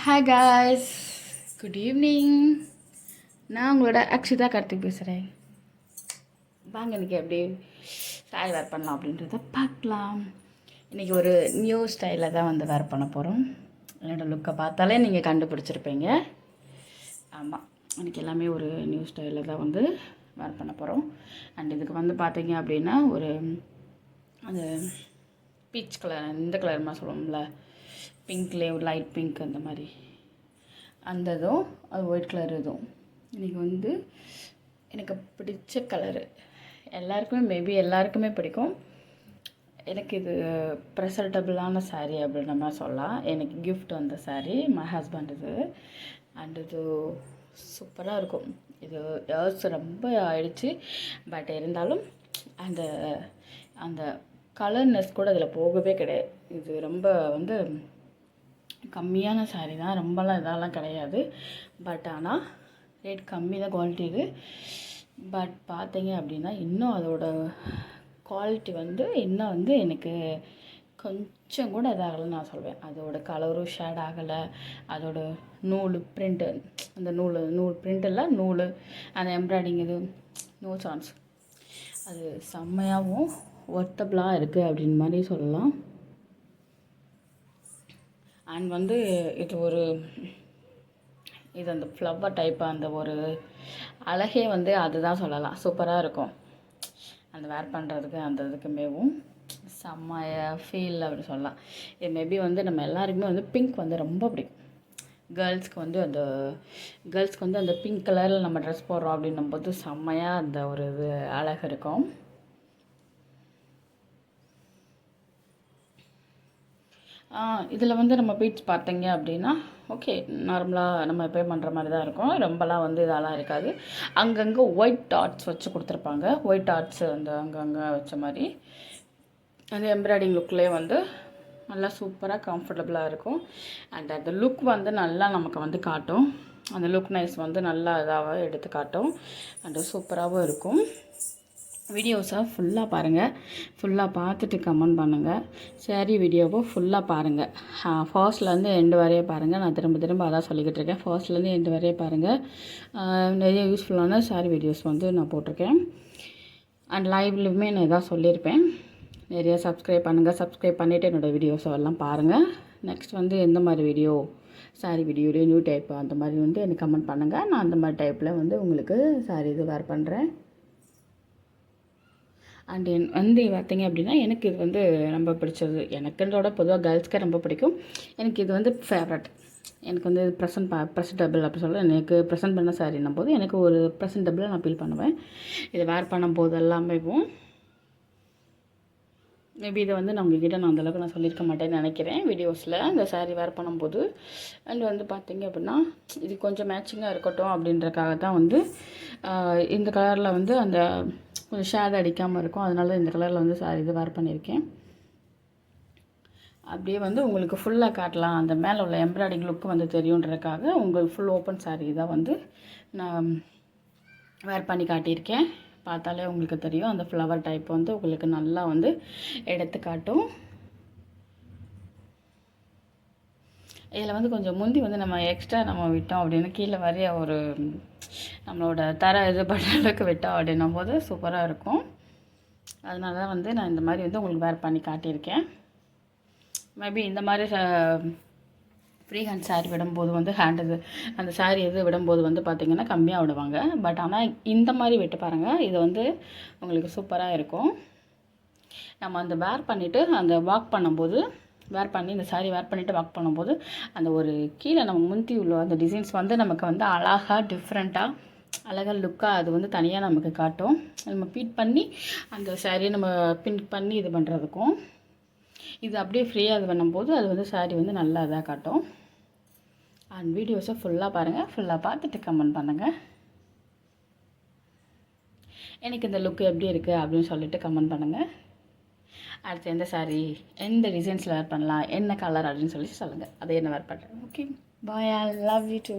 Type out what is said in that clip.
Hi guys, good evening. நான் உங்களோட அக்ஷிதா கார்த்திக் பேசுகிறேன். வாங்க இன்றைக்கி எப்படி ஸ்டைல் வேர் பண்ணலாம் அப்படின்றத பார்க்கலாம். இன்றைக்கி ஒரு நியூ ஸ்டைலில் தான் வந்து வேர் பண்ண போகிறோம். என்னோடய லுக்கை பார்த்தாலே நீங்கள் கண்டுபிடிச்சிருப்பீங்க. ஆமாம், இன்றைக்கி எல்லாமே ஒரு நியூ ஸ்டைலில் தான் வந்து வேர் பண்ண போகிறோம். அண்ட் இதுக்கு வந்து பார்த்தீங்க அப்படின்னா ஒரு அந்த பீச் கலர், இந்த கலர் மாதிரி சொல்லுவோம்ல, பிங்க்லேயே ஒரு லைட் பிங்க் அந்த மாதிரி அந்த இதுவும் அது ஒயிட் கலர் இதுவும் இன்றைக்கி வந்து எனக்கு பிடிச்ச கலரு. எல்லாருக்குமே பிடிக்கும். எனக்கு இது ப்ரெசன்டபுளான சாரீ அப்படின்ற மாதிரி சொல்லலாம். எனக்கு கிஃப்ட் வந்த சாரீ மை ஹஸ்பண்ட் இது. அண்ட் இது சூப்பராக இருக்கும். இது இயர்ஸ் ரொம்ப ஆயிடுச்சு. பட் இருந்தாலும் அந்த அந்த கலர்னஸ் கூட அதில் போகவே கிடையாது. இது ரொம்ப வந்து கம்மியான சாரீ தான், ரொம்பலாம் இதெல்லாம் கிடையாது. பட் ஆனால் ரேட் கம்மி தான், குவாலிட்டி இது. பட் பார்த்தீங்க அப்படின்னா இன்னும் அதோட குவாலிட்டி வந்து இன்னும் வந்து எனக்கு கொஞ்சம் கூட இதாகலைன்னு நான் சொல்வேன். அதோட கலரும் ஷேட் ஆகலை. அதோட நூல் பிரிண்ட்டு, அந்த நூல் பிரிண்டில் நூல் அந்த எம்ப்ராய்டிங் இது நோ சான்ஸ். அது செம்மையாகவும் ஒர்த்தபிளாக இருக்குது அப்படின்னு மாதிரி சொல்லலாம். அண்ட் வந்து இது அந்த ஃப்ளவர் டைப் அந்த ஒரு அழகே வந்து அதுதான் சொல்லலாம். சூப்பராக இருக்கும் அந்த வேர் பண்ணுறதுக்கு. அந்த இதுக்குமேவும் செம்மைய ஃபீல் அப்படி சொல்லலாம். இது மேபி வந்து நம்ம எல்லாருக்குமே வந்து பிங்க் வந்து ரொம்ப பிடிக்கும். கேர்ள்ஸ்க்கு வந்து அந்த பிங்க் கலரில் நம்ம ட்ரெஸ் போடுறோம் அப்படின்னும் போது செம்மையாக அந்த ஒரு இது அழகு இருக்கும். இதில் வந்து நம்ம பீட்ஸ் பார்த்தீங்க அப்படின்னா ஓகே, நார்மலாக நம்ம எப்போயும் பண்ணுற மாதிரி தான் இருக்கும். ரொம்பலாம் வந்து இதெல்லாம் இருக்காது. அங்கங்கே ஒயிட் டாட்ஸ் வச்சு கொடுத்துருப்பாங்க. ஒயிட் டாட்ஸ் அந்த அங்கங்கே வச்ச மாதிரி அந்த எம்ப்ராய்டிங் லுக்லேயே வந்து நல்லா சூப்பராக கம்ஃபர்டபுளாக இருக்கும். அண்ட் அந்த லுக் வந்து நல்லா நமக்கு வந்து காட்டும். அந்த லுக் நைஸ் வந்து நல்லா இதாக எடுத்து காட்டும். அண்டு சூப்பராகவும் இருக்கும். வீடியோஸை ஃபுல்லாக பாருங்கள். ஃபுல்லாக பார்த்துட்டு கமெண்ட் பண்ணுங்கள். சாரீ வீடியோவை ஃபுல்லாக பாருங்கள். ஃபர்ஸ்ட்லேருந்து எண்டு வரையே பாருங்கள். நான் திரும்ப அதான் சொல்லிக்கிட்டு இருக்கேன். ஃபர்ஸ்ட்லேருந்து எண்டு வரையே பாருங்கள். நிறைய யூஸ்ஃபுல்லான சாரீ வீடியோஸ் வந்து நான் போட்டிருக்கேன். அண்ட் லைவ்லையுமே நான் இதான் சொல்லியிருப்பேன். நிறைய சப்ஸ்கிரைப் பண்ணுங்கள். சப்ஸ்கிரைப் பண்ணிவிட்டு என்னோடய வீடியோஸை எல்லாம் பாருங்கள். நெக்ஸ்ட் வந்து எந்த மாதிரி வீடியோ, சாரீ வீடியோலேயே நியூ டைப் அந்த மாதிரி வந்து எனக்கு கமெண்ட் பண்ணுங்கள். நான் அந்த மாதிரி டைப்பில் வந்து உங்களுக்கு சாரீ இது வேர் பண்ணுறேன். அண்ட் வந்து பார்த்தீங்க அப்படின்னா எனக்கு இது வந்து ரொம்ப பிடிச்சது. எனக்குன்றோட பொதுவாக கேர்ள்ஸ்க்கே ரொம்ப பிடிக்கும். எனக்கு இது வந்து ஃபேவரட். எனக்கு வந்து ப்ரெசன்டபிள் அப்படி சொல்ல, எனக்கு ப்ரெசென்ட் பண்ண சாரின்னும் போது எனக்கு ஒரு ப்ரெசன்டபிளாக நான் ஃபீல் பண்ணுவேன். இதை வேர் பண்ணும்போது எல்லாமே மேபி இதை வந்து நான் உங்ககிட்ட அந்தளவுக்கு நான் சொல்லியிருக்க மாட்டேன்னு நினைக்கிறேன் வீடியோஸில் இந்த சாரீ வேர் பண்ணும்போது. அண்ட் வந்து பார்த்திங்க அப்படின்னா இது கொஞ்சம் மேட்சிங்காக இருக்கட்டும் அப்படின்றக்காக தான் வந்து இந்த கலரில் வந்து அந்த கொஞ்சம் ஷேட் அடிக்காமல் இருக்கும். அதனால இந்த கலரில் வந்து சாரீ இது வேர் பண்ணியிருக்கேன். அப்படியே வந்து உங்களுக்கு ஃபுல்லாக காட்டலாம், அந்த மேலே உள்ள எம்ப்ராய்டிங் லுக்கு வந்து தெரியுன்றதுக்காக உங்களுக்கு ஃபுல் ஓப்பன் சாரீ தான் வந்து நான் வேர் பண்ணி காட்டியிருக்கேன். பார்த்தாலே உங்களுக்கு தெரியும். அந்த ஃப்ளவர் டைப் வந்து உங்களுக்கு நல்லா வந்து எடுத்து காட்டும். இதில் வந்து கொஞ்சம் முந்தி வந்து நம்ம எக்ஸ்ட்ரா நம்ம விட்டோம் அப்படின்னா கீழே வரைய ஒரு நம்மளோட இது பண்ணுற அளவுக்கு விட்டோம் அப்படின்னும் போது சூப்பராக இருக்கும். அதனால தான் வந்து நான் இந்த மாதிரி வந்து உங்களுக்கு வேர் பண்ணி காட்டியிருக்கேன். மேபி இந்த மாதிரி ஃப்ரீ ஹேண்ட் சாரீ விடும்போது வந்து அந்த சாரீ விடும்போது வந்து பார்த்திங்கன்னா கம்மியாக விடுவாங்க. பட் ஆனால் இந்த மாதிரி விட்டு பாருங்கள், இது வந்து உங்களுக்கு சூப்பராக இருக்கும். நம்ம அந்த வேர் பண்ணிவிட்டு அந்த வாக் பண்ணும்போது இந்த சாரீ வேர் பண்ணிவிட்டு வாக் பண்ணும்போது அந்த ஒரு கீழே நம்ம முந்தி உள்ள அந்த டிசைன்ஸ் வந்து நமக்கு வந்து அழகாக டிஃப்ரெண்ட்டாக அழகாக லுக்காக அது வந்து தனியாக நமக்கு காட்டும். நம்ம பீட் பண்ணி அந்த சாரியை நம்ம பின் பண்ணி இது பண்ணுறதுக்கும் இது அப்படியே ஃப்ரீயாக இது பண்ணும்போது அது வந்து சாரீ வந்து நல்லா இதாக காட்டும். அண்ட் வீடியோஸை ஃபுல்லாக பாருங்கள். ஃபுல்லாக பார்த்துட்டு கமெண்ட் பண்ணுங்கள். எனக்கு இந்த லுக்கு எப்படி இருக்குது அப்படின்னு சொல்லிட்டு கமெண்ட் பண்ணுங்கள். அடுத்து எந்த சாரீ, எந்த டிசைன்ஸில் வேர் பண்ணலாம், என்ன கலர் அப்படின்னு சொல்லி சொல்லுங்கள். அதை என்ன வேர் பண்ணுறேன். Okay, bye. I love you two.